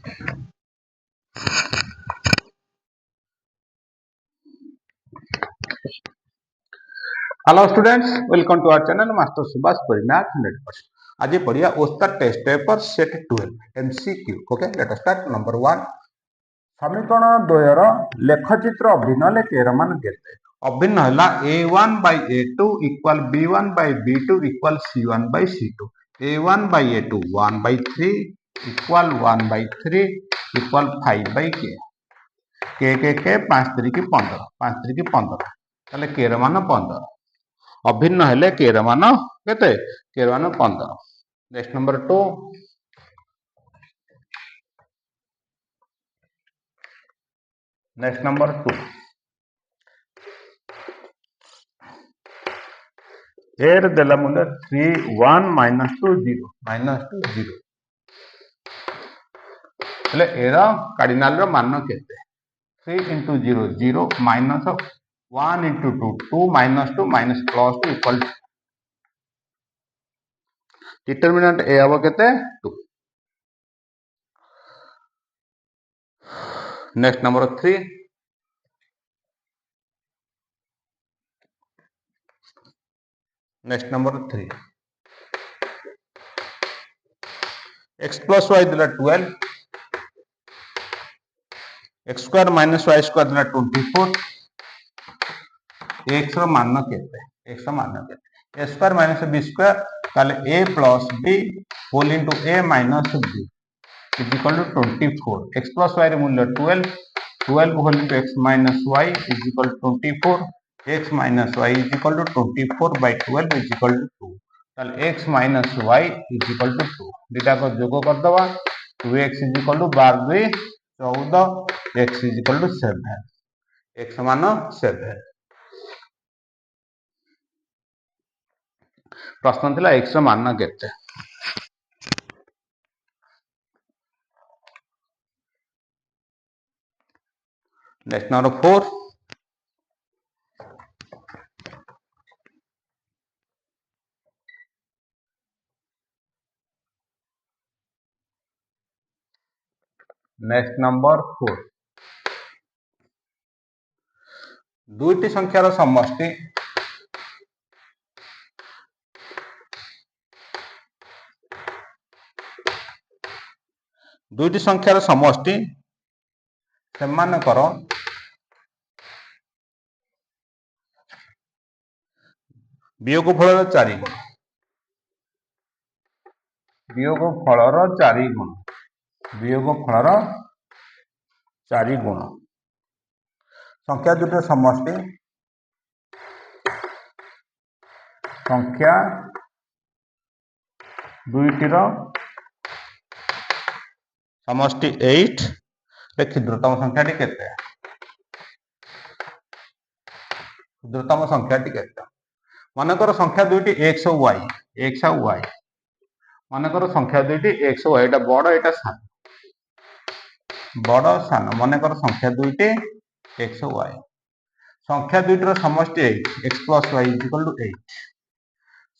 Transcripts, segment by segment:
Hello students, welcome to our channel Master Subhash Puri Math 100%. आज पढ़िया ओस्तर test paper set 12 MCQ. Okay, let us start. Number 1. समीकरण द्वयर लेखचित्र अभिन्न लेखे मान केते अभिन्न हला a1 by a2 equal b1 by b2 equal c1 by c2. a1 by a2 1 by 3 equal 1 by 3 equal 5 by k. k 5 3 की 15 5 3 की 15 ताले k ର मान 15 अभिन्न हेले के ର मान केते के ର मान 15. Next number 2. Next number 2. ए ର ଦେଲା मूल्य 3 1 -2 0 -2 0 हेले ए ର कार्डिनल रो मान केते 3 * 0 0 -1 * 2 2 -2 +2 इक्वल डिटरमिनेंट ए हबो केते 2. Next number 3. Next number 3. x plus y दिला 12 x square minus y square दिला 24 x रो मान केते x रो मान केते a square minus b square ताले a plus b whole into a minus b is equal to 24. x plus y रे मूल्य 12 whole into x minus y is equal to 24. x minus y is equal to 24 by 12 is equal to 2. ताले x minus y is equal to 2. दिटा को जोग कर दवा 2x is equal to 12 2 14 x is equal to 7. x मान 7. प्रश्न थिला x रो मान केते. Next number 4. Next number 4. दुईटी संख्यार समष्टि दुईटी संख्यार समष्टि सेमानकर वियोगफल 4 गुण वियोगफल 4 गुण वियोगफल 4 गुण संख्या दुईटर समष्टि संख्या दुईटर समष्टि 8 क्षुद्रतम संख्या केते क्षुद्रतम संख्या केते मानकर संख्या दुईटी x और y मानकर संख्या दुईटी x और y एटा बड़ एटा सान बड़ सान मानकर संख्या दुईटी x और y संख्या दुईटर समष्टि 8 x plus y is equal to 8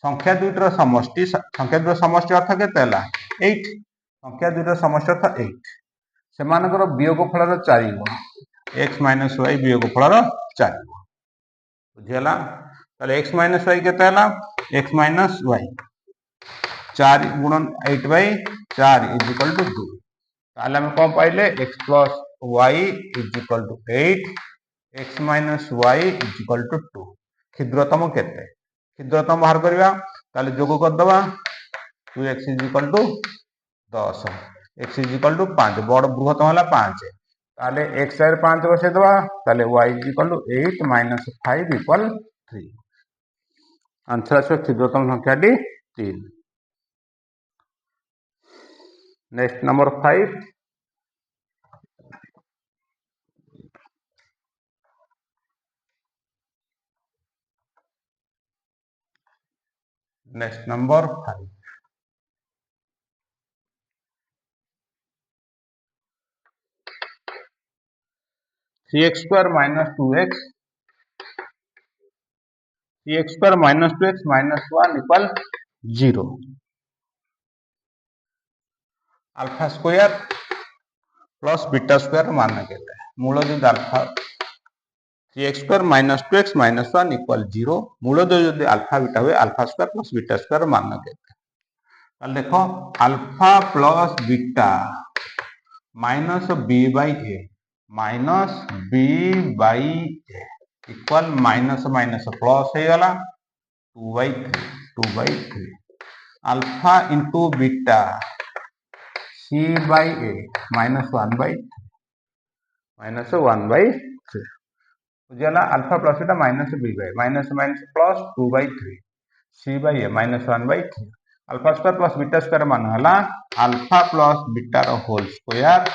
संख्या दुईटर समष्टि अर्थ केते हला 8 संख्या दुईटर समष्टि अर्थ 8 सेमानकर वियोगफल 4 गुण x minus y वियोगफल 4 गुण बुझियला ताले x minus y केते हला x minus y 4 गुणन 8 by 4 is equal to 2 ताले हम कोन पाइले x plus y is equal to 8 x minus y is equal to 2 क्षुद्रतम केते क्षुद्रतम बाहर करबा ताले जोग कर दबा 2x is equal to 10 x is equal to 5 बड़ बृहत्तम हला 5 ताले x साइड 5 बसे दबा ताले y is equal to 8 minus 5 equal 3 answer है क्षुद्रतम संख्या 3. Next number 5. Next number 5. Three x square minus 2x 3x square minus 2x minus 1 equal 0. Alpha square plus beta square मान केते मूल जो alpha 3x square minus 2x minus 1 equal 0 मूल जो alpha beta हुए alpha square plus beta square मान केते देखो alpha plus beta minus B by A minus B by A equal minus minus plus हो गला 2/3 alpha into beta C by A -1/3 बुझेगा alpha plus beta minus B by minus minus plus 2/3 C by A -1/3 alpha square plus beta square मान है alpha plus beta whole square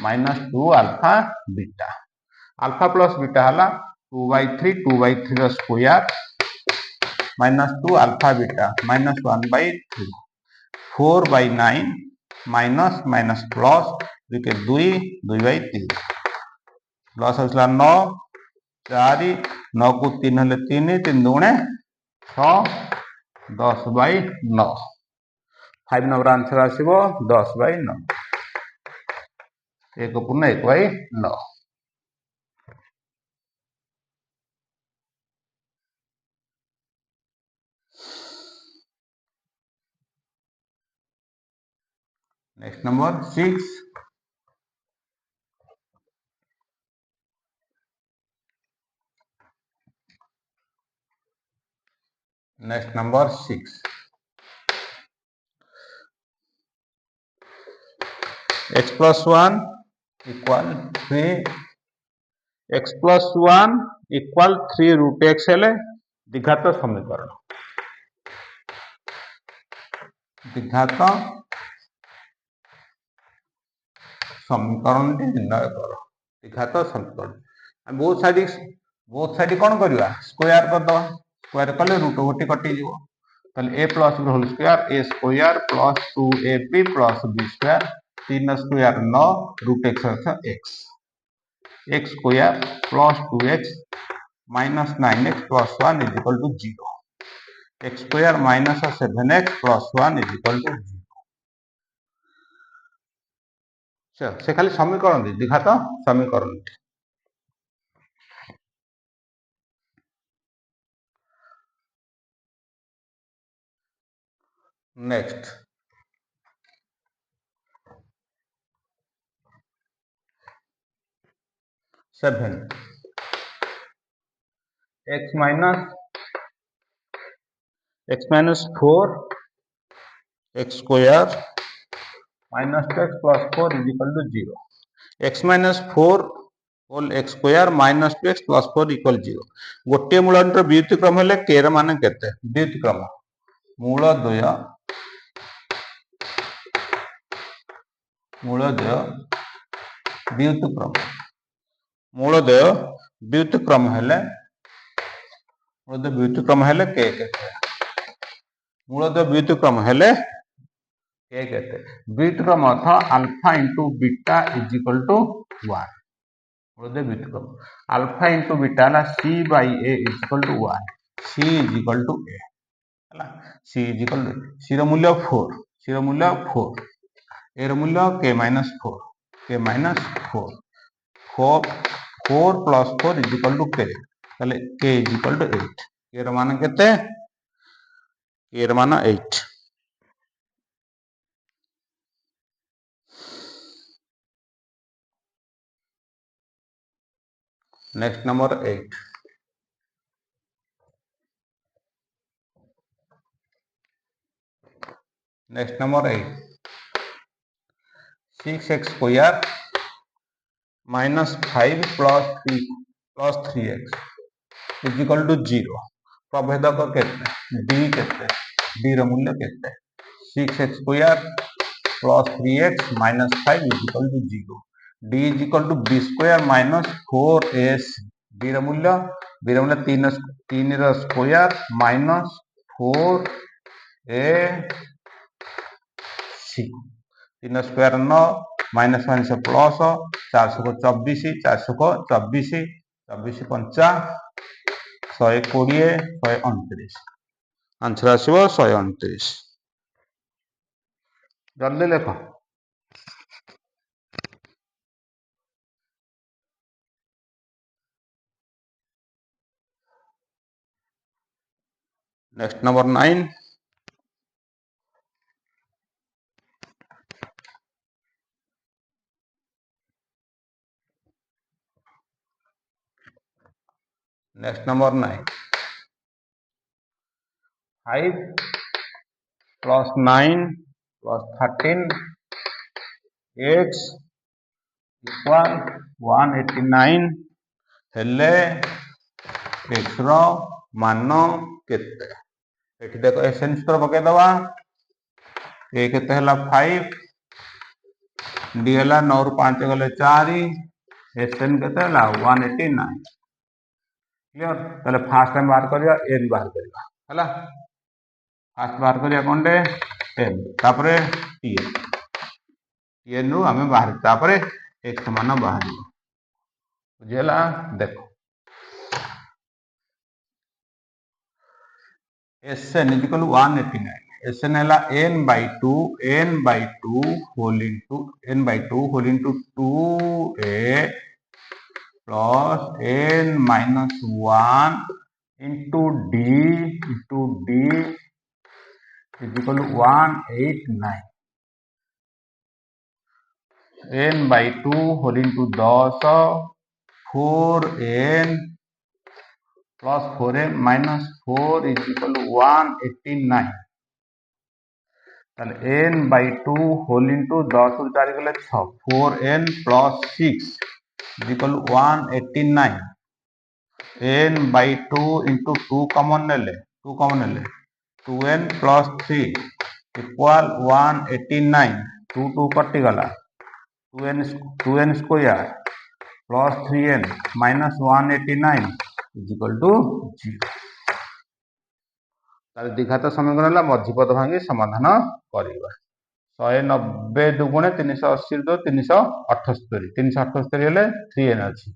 -2 alpha plus beta है 2/3 square -2 alpha beta -1/3 4/9 minus minus plus 2/3 plus आसला 9 4 9 को 3 हेले 3 3 दुणे 6 10/9 5 number answer आसीबो 10/9 1/1/9 next number 6 next number 6 x plus 1 equal 3 x plus 1 equal 3 root x हेले द्विघात समीकरण निर्णय कर द्विघात समीकरण बहुत साइड कौन करवा स्क्वायर करदे स्क्वायर कले रूट गोटे कटिज A plus B whole square A square plus 2ab प्लस B square 3 square 9 root X square plus 2x minus 9x plus 1 is equal to 0 x square minus 7x plus 1 is equal to 0 से खाली समीकरण द्विघात समीकरण next 7 x minus 4 x square minus 2x plus 4 is equal to 0 x minus 4 whole x square minus 2x plus 4 equal 0 गोटे Müller व्युत्क्रम हेले k र मान केते व्युत्क्रम मूल 2 व्युत्क्रम हेले k केते मूल 2 व्युत्क्रम हेले k केते व्युत्क्रम अर्थ alpha into beta is equal to 1 व्युत्क्रम अल्फा इंटू बीटा है c by A is equal to 1 c is equal to A c is equal to c रो मूल्य 4 ए रो मूल्य k minus 4 plus 4 is equal to k ताले k is equal to 8 k रो मान केते k रो मान 8 next number 8 next number 8 6x square minus 5 plus 3x is equal to 0 प्रभेदक केते d केते d रो मूल्य केते 6x square plus 3x minus 5 is equal to 0 d is equal to b square minus 4ac d रो मूल्य 3 रो square minus 4ac 3 square 9 minus minus plus 424 424 24 पंचा 120 129 आंसर आसीबो 129 जल्दी लेख next number 9 next number 9 5 plus 9 plus 13 x equal 189 हेले x रो मान केते एठी देखो एसएन सूत्र पके दवा ए केते हला 5 डी हला 9 रु 5 गले 4 एसएन केते हला 189 क्लियर ताले फास्ट टाइम बाहर करिया n बाहर करिया हला फास्ट बाहर करिया कोंडे n तापरे tn रु हमें बाहर तापरे x मान बाहर बुझेला देखो Sn is equal to 189. Sn है n by 2 whole into 2a plus n minus 1 into d is equal to 189. n by 2 whole into 10 4n plus 4n minus 4 is equal to 189. n by 2 whole into 10 ରୁ 4 ଗଲେ 6 4n plus 6 is equal to 189. n by 2 into 2 common ନେଲେ 2n plus 3 equal 189. 2 कटि गला 2n square plus 3n minus 189 is equal to 0. द्विघात समीकरण मध्यपद भांगी समाधान करवा 190 दुगुणे 380 दो 378 378 हेले 3n अछि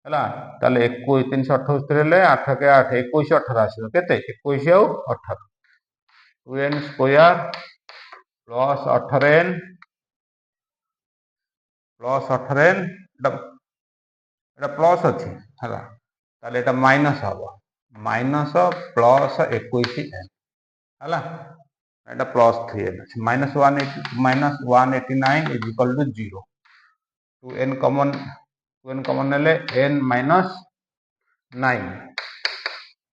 हला ताले 21 378 हेले 8 के 8 21 18 आसीबो केते 21 और 18 2n स्क्वायर प्लस 18n एटा प्लस अछि हला ताले एटा माइनस हबो माइनस प्लस 21n हला एटा plus 3n minus 189 is equal to 0 2n common नेले n माइनस 9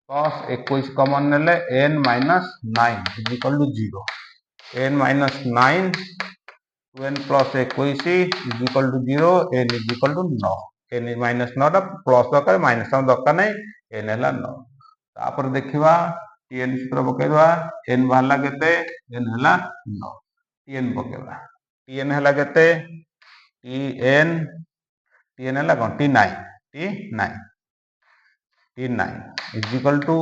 प्लस 21 कॉमन नेले n minus 9 is equal to 0 n minus 9 2n plus 21 is equal to 0 n is equal to 9 n minus 9 टा plus दरकार minus दरकार नै n हला 9 तापर देखिवा tn सूत्र पकेदवा n बाहला केते n हला 9 tn पकेवा tn हला केते tn हला कोन t9 is equal to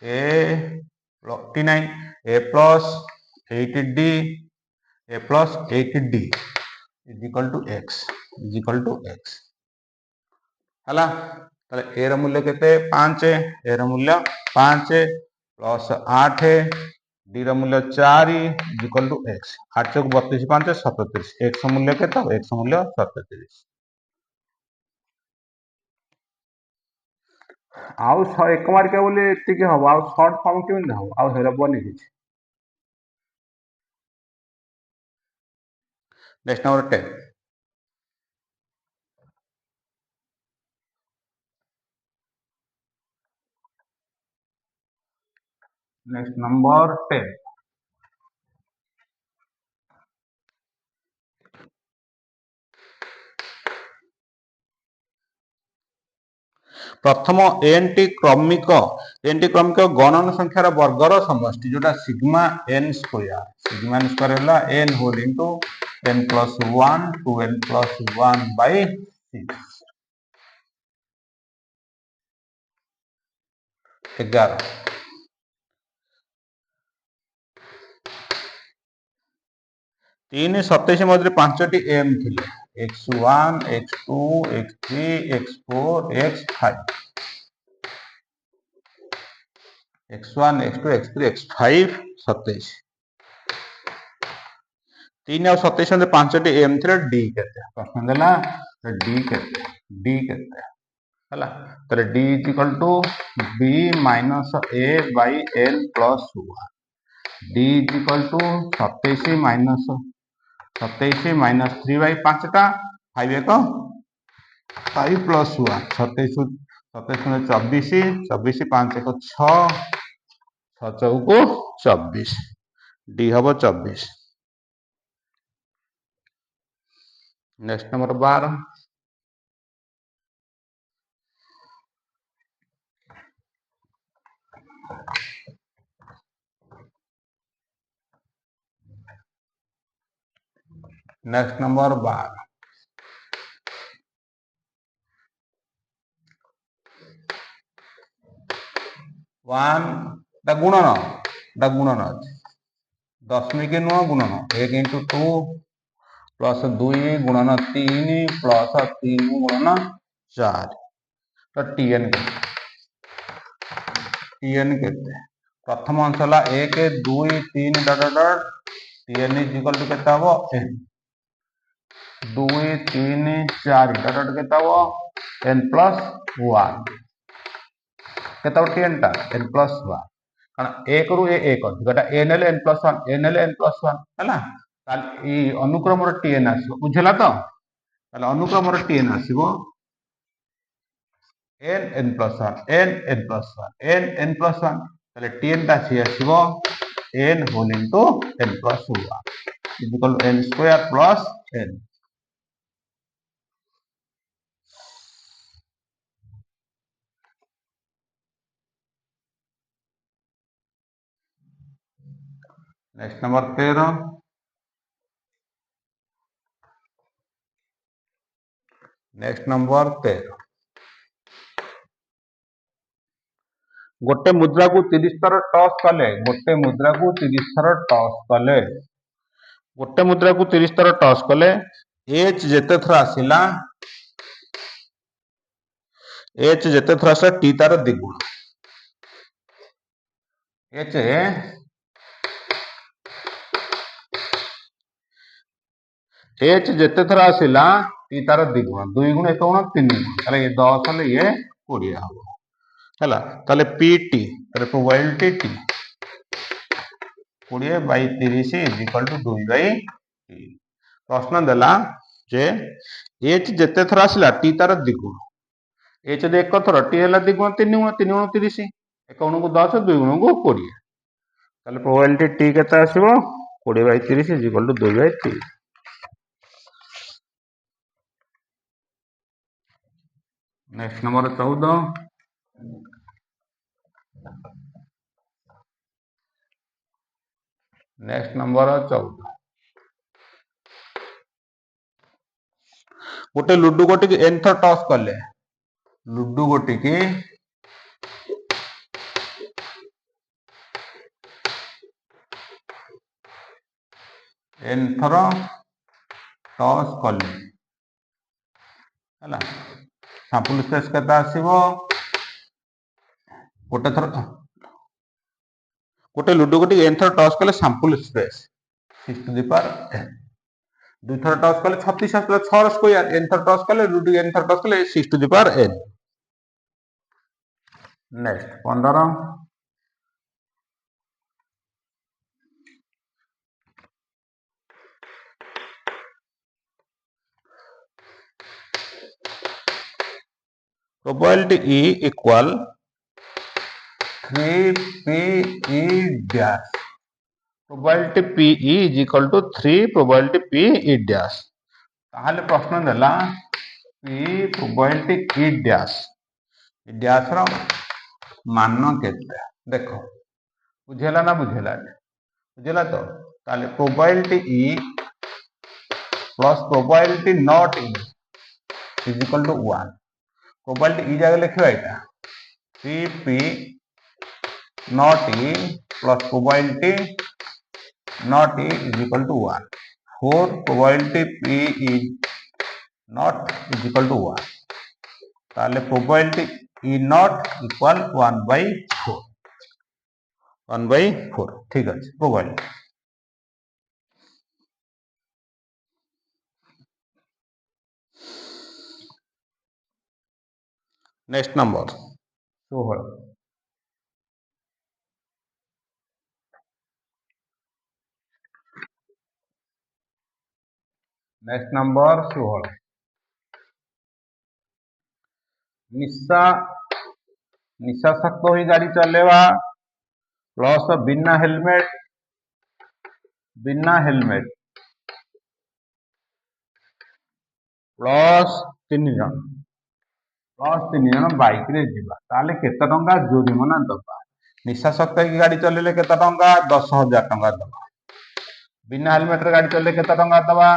a t9 a plus 8d is equal to x हला ताले a ର मूल्य केते 5 a ର मूल्य 5 प्लस 8 d ର मूल्य 4 इज इक्वल टू x 8 चौक 32 5 37 x मूल्य केते x मूल्य 37 आउ 1 मार्क के बोले एतिके हो आउ शॉर्ट फॉर्म केमन हो आउ हेरा बनी किछ नेक्स्ट नंबर 10 नेक्स्ट नंबर 10 प्रथम n टी क्रमिक गणन संख्यार वर्गर समष्टि जोटा सिग्मा n स्क्वायर हला n whole into n plus 1 2n plus 1 by 6 11 3 27 Madhya 5टी m थिले x1 x2 x3 x4 x5 x1 x2 x3 x5 27 3 और 27 मध्य 5टी m थिले d केते प्रश्न देला d केते है तो d is equal to b minus a by n plus 1 d is equal to 27 minus 3 by 5टा 5 एक 5 प्लस 1 27 27 24 5 एक 6 6 चौको 24 d हम 24। नेक्स्ट नंबर 12 नेक्स्ट नंबर 12 1 गुणन अच्छे दशमिक नुह गुणन 1 इंटू 2 प्लस 2 गुणन 3 प्लस 3 गुणन 4 तो टीएन के प्रथम अंश है 1 2 3 डट डट टीएन इज इक्वल टू केता हो एन 2 3 4 डट डट केता हो एन प्लस 1 केता हो टीएन टा एन प्लस 1 कारण 1 रु 1 अधिकटा N L N plus 1 N L N plus 1 है अनुक्रम टीएन आसो बुझला तो अनुक्रम टीएन आसो n n plus 1 n n plus 1 n n plus 1 তাহলে tn টা সি আসিব n whole into n plus 1 equal n square plus n next number 13 next number 13 गोटे मुद्रा को 30 थर टॉस कले गोटे मुद्रा को 30 थर टॉस कले गोटे मुद्रा को 30 थर टॉस कले एच जेते थर आसिला एच जेते थर आसिला टी तार द्विगुण एच एच जेते थर आसिला टी तार द्विगुण 2 गुण 1 गुण 3 गुण ताले ये 10 ले ये 20 हबो हैला ताले पीटी ताले probability T 20 by 30 is equal to 2 by 3 प्रश्न देला जे एच जेते थर आसिला टी तार द्विगुण एच दे एक थर टी हैला द्विगुण 3 गुण 3 गुण 30 1 गुण को 10 2 गुण को 20 ताले प्रोबेबिलिटी टी केते आसीबो 20 by 30 is equal to 2 by 3 next number 14 next number 14 गोटे लुडु गोटी की एन थर टॉस कले लुडु गोटी की एन थर टॉस कले हैला सैंपल स्पेस केता आसीबो गोटे थर गोटे लुडु गोटी एन थर टॉस कले sample space 6 to the power n दुई थर टॉस कले 36 आसला 6 स्क्वायर n थर टॉस कले लुडु n थर टॉस कले 6 to the power n next 15 probability E equal 3PE dash probability PE is equal to 3 probability PE dash ताहले प्रश्न देला P probability E dash E dash रो मान केते देखो बुझेला ना बुझेला बुझेला तो ताहले probability E plus probability not E is equal to 1 probability E जगह लिखिबा एटा 3P not E plus probability not E is equal to 1 4 probability P is not is equal to 1 ताले probability E not equal 1 by 4 1 by 4 ठीक है probability next number 16 next number 16 निशा निशाशक्त होई गाड़ी चलेवा plus बिना helmet plus 3 जन bike रे जीवा ताले केते टंका जोरिमाना दबा निशाशक्त होई गाड़ी चलेले केते टंका 10,000 टंका दबा बिना हेलमेट रे गाड़ी चलेले केते टंका दबा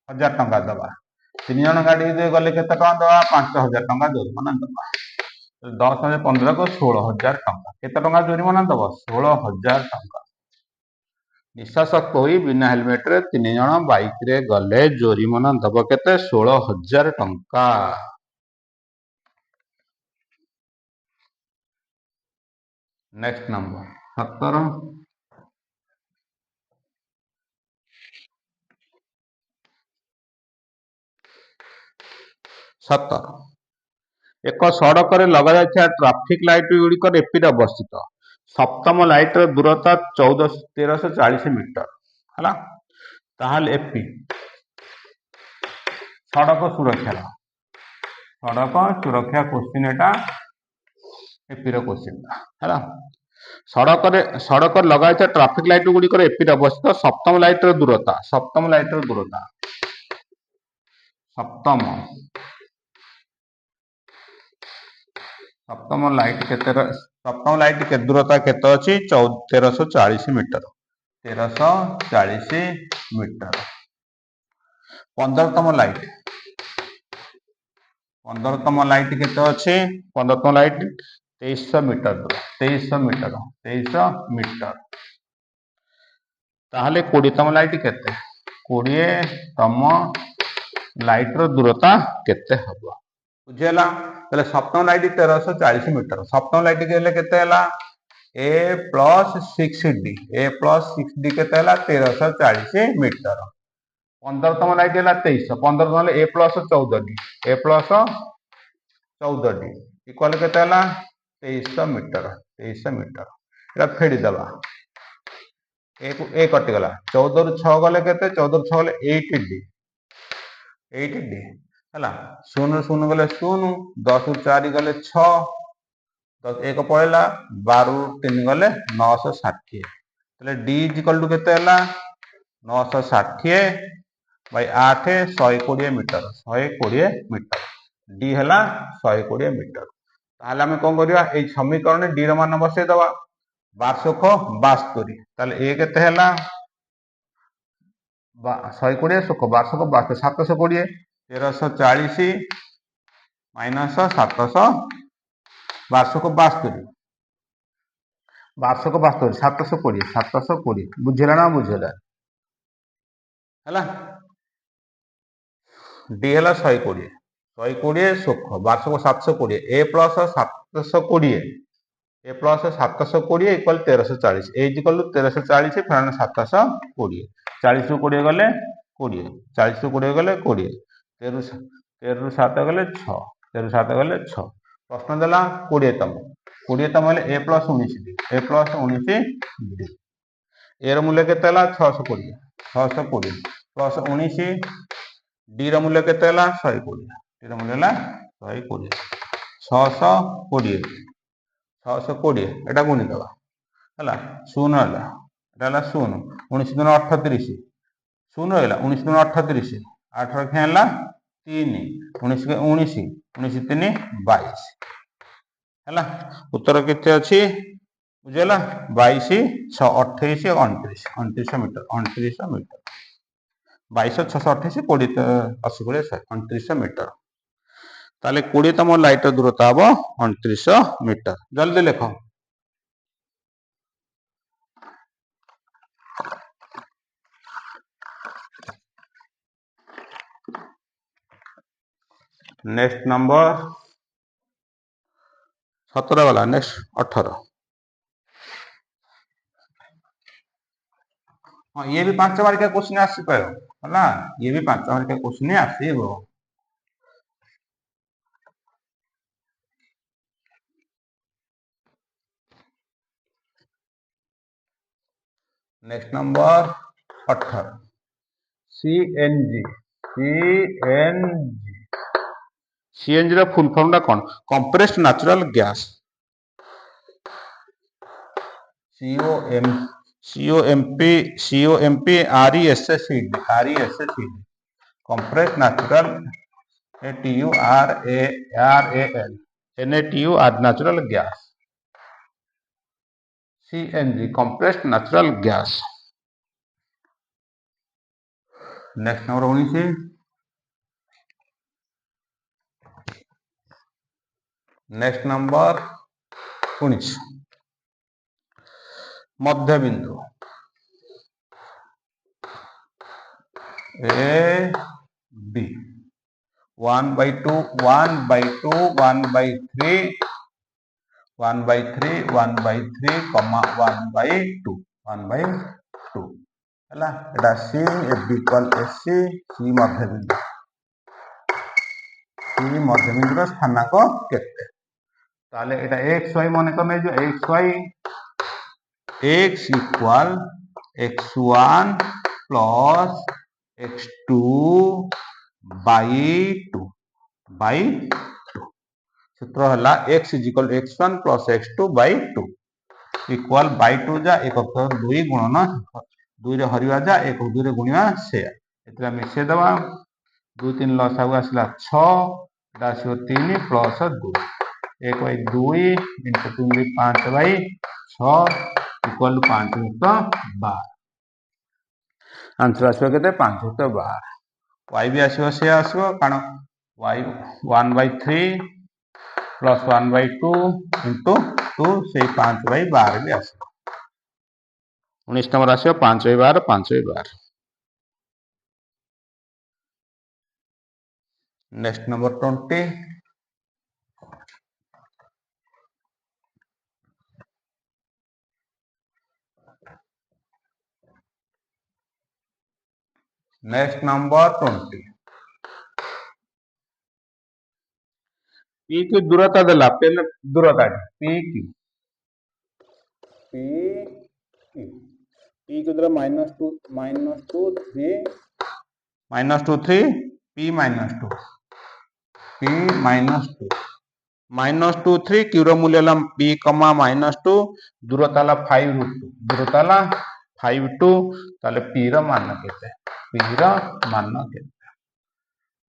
1,000 टंका दबा 3 जन गाड़ी दे गले केते टंका दबा 5,000 टंका जोरिमाना दबा 10 में 15 को 16,000 टंका केते टंका जोरिमाना दबा 16,000 टंका निशाशक्त होई बिना हेलमेट रे 3 जन बाइक रे गले जोरिमाना दबा केते 16,000 टंका नेक्स्ट नंबर 17 एक सड़क लगा ट्राफिक लाइट गुड़िक एपी अवस्थित सप्तम लाइट दूरता 1340 मीटर है ताहले एपी सड़क सुरक्षा क्वेश्चन एटा एपी क्वेश्चन है सड़क लगा ट्राफिक लाइट गुड़िक एपी अवस्थित सप्तम लाइट दूरता सप्तम लाइट के दूरता केते अछि 1340 मीटर 1340 मीटर 15तम लाइट केते अछि 15तम लाइट 2300 मीटर 2300 मीटर ताहले 20तम लाइट केते 20तम लाइट रो दूरता केते हबो बुझेला तले सप्तम लाइट 1340 मीटर सप्तम लाइट के केते हला ए प्लस 6d केते हला 1340 मीटर 15तम लाइट हला 2300 15 ए प्लस 14d इक्वल केते हला 2300 मीटर एटा फेडी दबा ए कटि गला 14 रु 6 गले केते 14 रु 6 गले 8d हला 0 0 गले 0 10 रु 4 गले 6 10 1 पळेला 12 रु 3 गले 960 तले d इक्वल टू केते हला 960 बाय 8 120 मीटर 120 मीटर d हला 120 मीटर ताहले हम कोन करिया ए समीकरण d रो मान बसे दवा 1272 ताहले ए केते हला 120 सुख 1272 720 1340 माइनस 700 1272 720 बुझेला ना बुझेला हला डी हला 120 सुख 12 ए प्लस 720 इक्वल 1340 ए इक्वल 1340 फैन 720 40 रु 20 गले 20 40 रु 20 गले 20 13 रु 7 गले 6 13 रु 7 गले 6 प्रश्न देला 20तम हेले ए प्लस 19 डी ए रो मूल्य केते हला 620 प्लस 19 डी रो मूल्य केते हला 120 डी रो मूल्य हला 120 620 एटा गुणी दबा हला 0 हला एटा हला 0 19 दिन 38 0 हला 19 दिन 38 8 रखे हला 3 19 के 19 19 3 22 हला उत्तर केते अछि बुझेला 22 6 28 29 मीटर 29 मीटर 22 628 20 80 गुणे 29 मीटर ताले 20तम लाइट दूरता हबो 29 मीटर जल्दी लिखो नेक्स्ट नंबर 17 वाला नेक्स्ट 18 हाँ ये भी 5 बार का क्वेश्चन आसी पायो हला ये भी 5 बार का क्वेश्चन आसीबो next number 18 CNG CNG CNG रा फुल फॉर्म टा कौन compressed natural gas COM COMP COMP RESSED compressed natural ATURARAL NATUR natural gas CNG compressed natural gas next number 19 next number 19 मध्य बिंदु ए बी 1/2 1/2 1/3 1/3 1/3 1/2 1/2 ହେଲା ଏଟା C A B equal AC C ମଧ୍ୟବିନ୍ଦୁର ସ୍ଥାନାଙ୍କ କେତେ ତାହେଲେ ଏଟା x y ମନେ କରି ନେଇଯିବ x equal x1 plus x2 by 2 सूत्र है x is equal x1 plus x2 by 2 equal by 2 जा एक 2 गुणन 2 रे हरिवा जा एक 2 रे गुणिवा से एतला मिसे दवा 2 3 लसागु आसला 6 दासियो 3 plus 2 1 by 2 into 2 5 by 6 equal 5 युक्त 12 आंसर आसो केते 5 युक्त 12 y भी आसो से आसो कारण y 1/3 प्लस 1/2 इंटू 2 से 5/12 भी आसो 19 नंबर आसो 5/12 5/12 next number 20 next number 20 P की दूरता देला पहले दूरता पी की पी की दूरता -2 -3 पी -2 p -2 3 क्यू रो मूल्य ला p, -2 दूरता ला 5 दूरता ला 5 2 ताले p रो मान केते p रो मान केते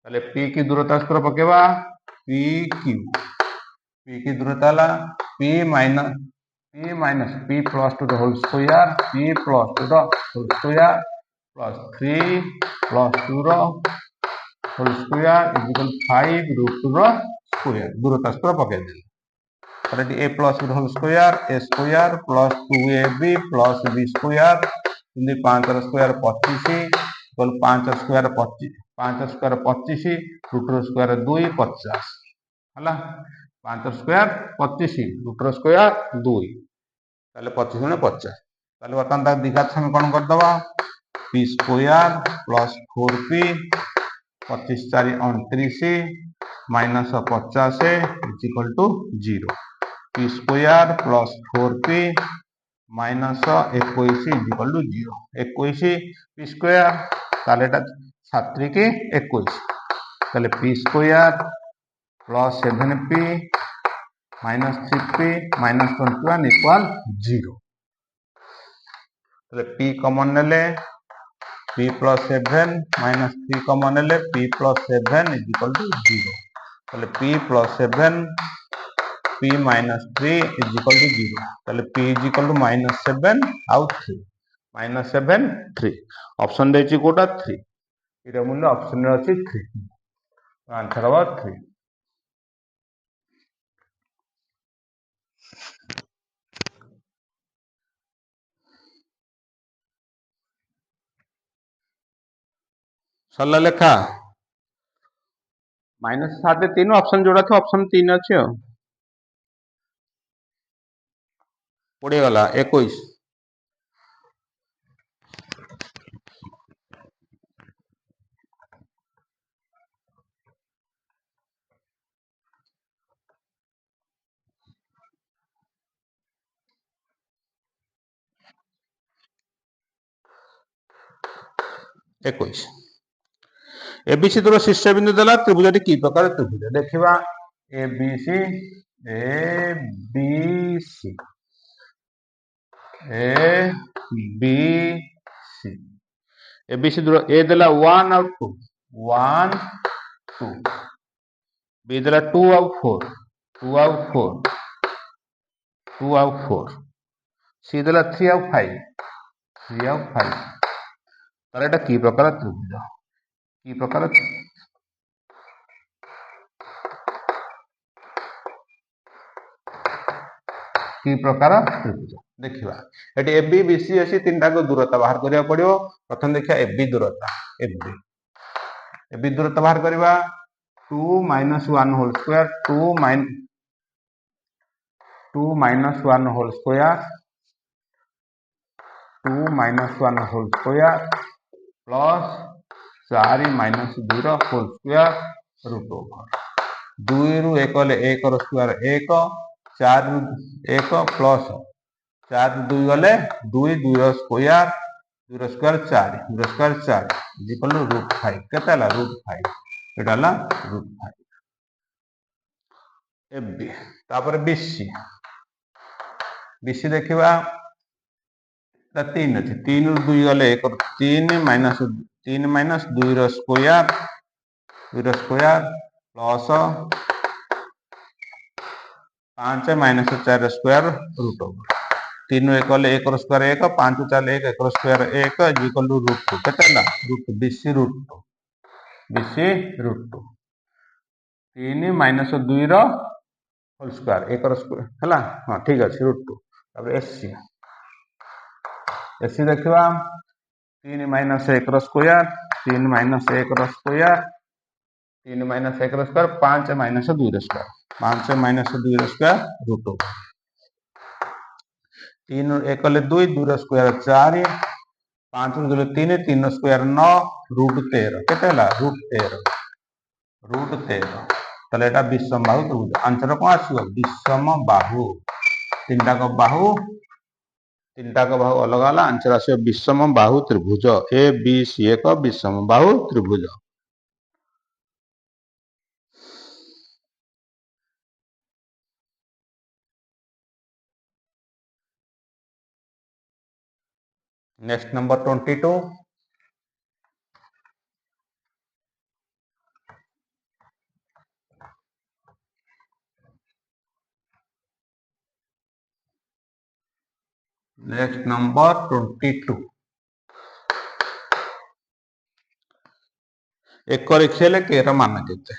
ताले p की दूरता सूत्र पकेबा p की दूरता ला p plus 2 the whole square p plus 2 the whole square plus 3 plus 2 the whole square is equal 5 root 2 the square दूरता सूत्र पके दे ताले a plus the whole square a square plus 2ab plus b square 5 ର square 25 equal 5 ର square 25 5 ର square 25 route ର square 2 50 ହେଲା 5 ର square 25 route ର ସ୍କୋୟାର 2 ताले 25 गुणे 50 ताले बर्तमान ता दिघात संग कोन कर दबा p square plus 4p 25 4 29 minus 50 is equal to 0 p square plus 4p minus 21 is equal to 0 21 p square ताले एटा 7 के 21 ताले p square plus 7p minus 3p minus 21 equal 0 तो p कॉमन नेले p प्लस 7 माइनस 3 कॉमन नेले p plus 7 is equal to 0 तो p plus 7 p minus 3 is equal to 0 तो p is equal to -7 आउ 3 -7 3 ऑप्शन देछि कोटा 3 इरा मूल्य option रे अछि 3 आंसर हवा 3 सरला लेखा -7 3 ऑप्शन जोड़ा था ऑप्शन 3 अच्छे हो पड़े गला 21 21 एबीसी दूर शीर्ष बिंदु देला त्रिभुजटी कि प्रकार त्रिभुज देखिबा एबीसी एबीसी एबीसी एबीसी दूर ए देला 1 और 2 1 2 बी देला 2 और 4 2 और 4 2 और 4 सी देला 3 और 5 3 और 5 তাহলে এটা কি প্রকার ত্রিভুজ কি প্রকার कि प्रकार त्रिभुज देखिबा एटी एबी बीसी अछि तीनटा को दूरता बाहर करिया पड़ियो प्रथम देखिया एबी दूरता एबी दूरता बाहर करबा 2 - 1 whole square 2 - 1 whole square 2 - 1 whole square plus 4 - 2 रो होल स्क्वायर रूट ओवर 2 रु 1 ले 1 रो स्क्वायर 1 4 रु 1 प्लस 4 रु 2 गले 2 2 रो स्क्वायर 2 रो स्क्वायर 4 2 रो स्क्वायर 4 इक्वल टू रूट 5 केते हला रूट 5 एटा हला रूट 5 एबी तापर बीसी बीसी देखिबा 3 अछि 3 रु 2 गले 1 3 माइनस 2 रो स्क्वायर प्लस 5 - 4 रो स्क्वायर रूट ओवर 3 1 ले 1 रो स्क्वायर 1 5 4 1 1 रो स्क्वायर 1 इक्वल टू रूट 2 केते हला रूट बीसी रूट 2 3 - 2 रो होल स्क्वायर 1 रो स्क्वायर हला हां ठीक अछि रूट 2 अब एससी एससी देखिबा 3 - 1 रो स्क्वायर 3 - 1 रो स्क्वायर 3 - 1 रो स्क्वायर 5 - 2 रो स्क्वायर 5 - 2 रो स्क्वायर रूट ओवर 3 1 ले 2 2 रो स्क्वायर 4 5 रो 3 3 रो स्क्वायर 9 रूट 13 केते हला रूट 13 তাহলে এটা বিষম বাহু ত্রিভুজ आंसर কোন আসিব বিষম বাহু তিনটা ক বাহু अलग वाला आंसर আসিব বিষম বাহু ত্রিভুজ ए बी सी एक বিষম বাহু ত্রিভুज नेक्स्ट नंबर 22 नेक्स्ट नंबर 22 एक रेखिले के र मान केते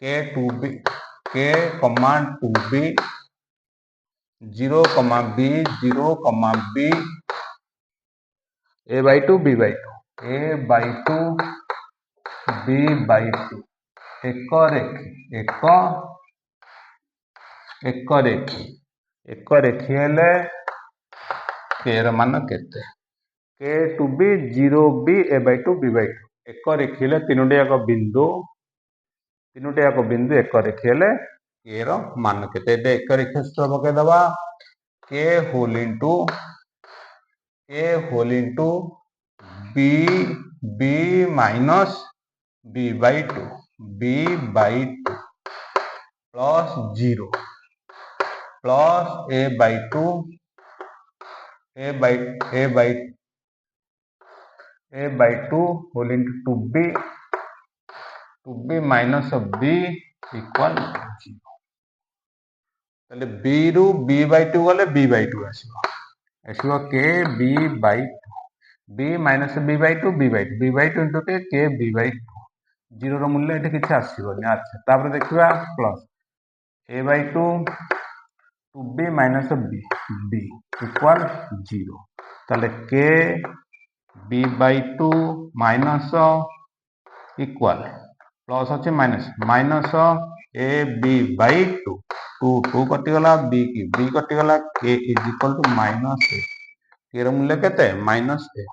के 2b के कमा 2b 0 b 0 b a by 2 b by 2 a by 2 b by 2 एक रेखी हेले के र मान केते के 2b 0 b a by 2 b by 2 एक रेखी हेले तीनोटी एक बिंदु एक रेखी हेले के र मान केते एक रेखी सूत्र पके दबा के whole into b b minus b by 2 plus 0 plus a by 2 whole into 2b minus b equal 0 তাহলে b रु b by 2 গলে b by 2 আসিব के b by 2 b minus b by 2 b by 2 b by 2 into के b by 2 0 ର ମୂଲ୍ୟ ଏଠି କିଛି ଆସିବନି ଆଚ୍ଛା ତାପରେ ଦେଖିବା plus a by 2 2b minus b b equal 0 তাহলে k b by 2 minus equal plus अच्छे minus a b by 2 2 2 कटिगला b की b कटिगला k is equal to minus a k ର ମୂଲ୍ୟ କେତେ minus a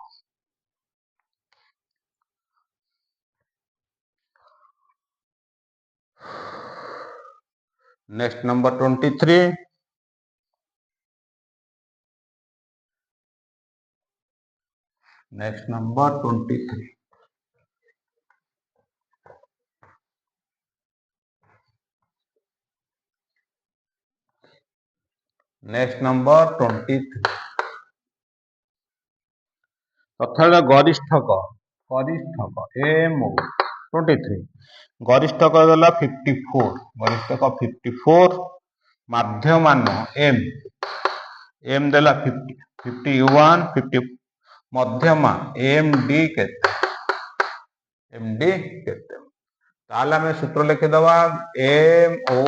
next number 23 next number 23 next number 23 तथा गरिष्ठक ammo 23 गरिष्ठक देला 54 गरिष्ठक 54 माध्यमान M देला 51 50 मध्यमा एम डी केते ताले हमें सूत्र लिखिदवा M O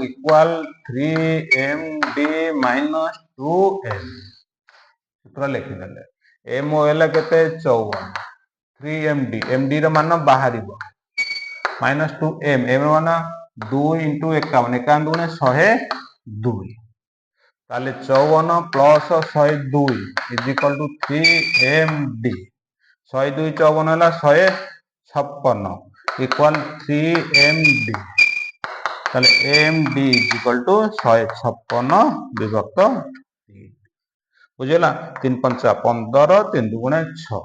equal 3md minus 2m सूत्र लिखिदेले एम ओ है केते 54 3md md र मान बाहर माइनस 2m m मान 2 इंटू 51 51 गुणे 102 ताले 54 plus 102 is equal to 3md 102 54 है 156 इक्वल 3md ताले md इज इक्वल टू 156 विभक्त 3 बुझेला 3 पंचा 15 3 दुगुणे 6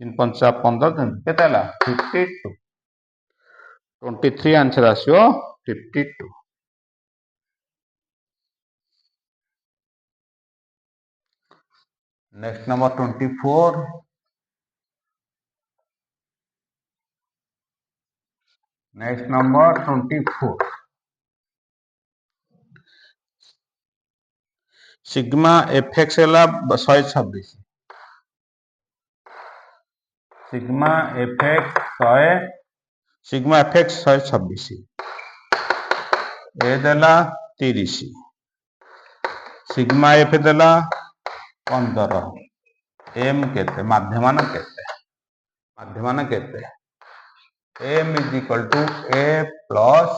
3 पंचा 15 3 केते हला 52 23 answer आसियो 52 next number 24 next number 24 sigma FX है 126 सिग्मा एफएक्स 126 ए देला 30 सिग्मा एफ देला 15 एम केते माध्यमान केते M is equal to A plus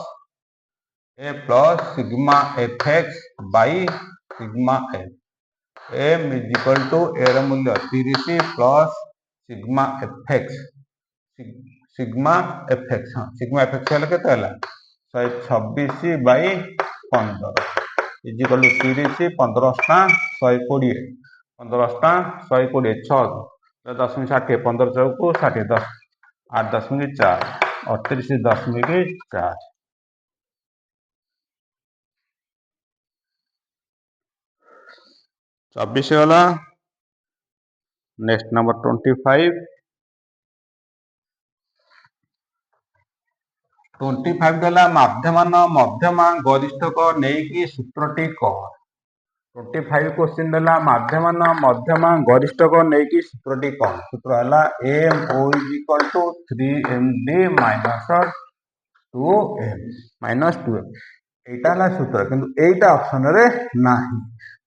sigma FX by sigma F M is equal to A मूल्य 30 plus sigma FX sigma FX हेले केते हला 126 बाई 15 इज इक्वल टू 30 15 टा 120 15 टा 120 6 10 60 15 चौको 60 10 8 दशमिक 4 38 दशमिक 4 24 वाला नेक्स्ट नंबर 25 देला मध्यमा गरिष्ठक नेकी सूत्रटी कह 25 क्वेश्चन देला मध्यमा गरिष्ठक नेकी सूत्रटी कह सूत्र हला M O is equal to 3md minus 2m एटा हला सूत्र किंतु एटा ऑप्शन रे नाही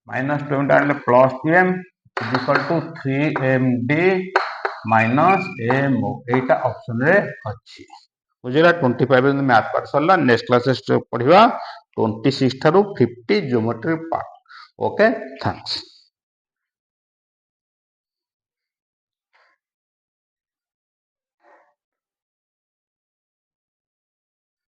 माइनस 2m डाले plus 2m is equal to 3md minus mo एटा ऑप्शन रे अछि बुझिला 25 मैथ पार्ट सरला नेक्स्ट क्लासेस पढ़िबा 26 थारु 50 ज्योमेट्री पार्ट ओके थैंक्स।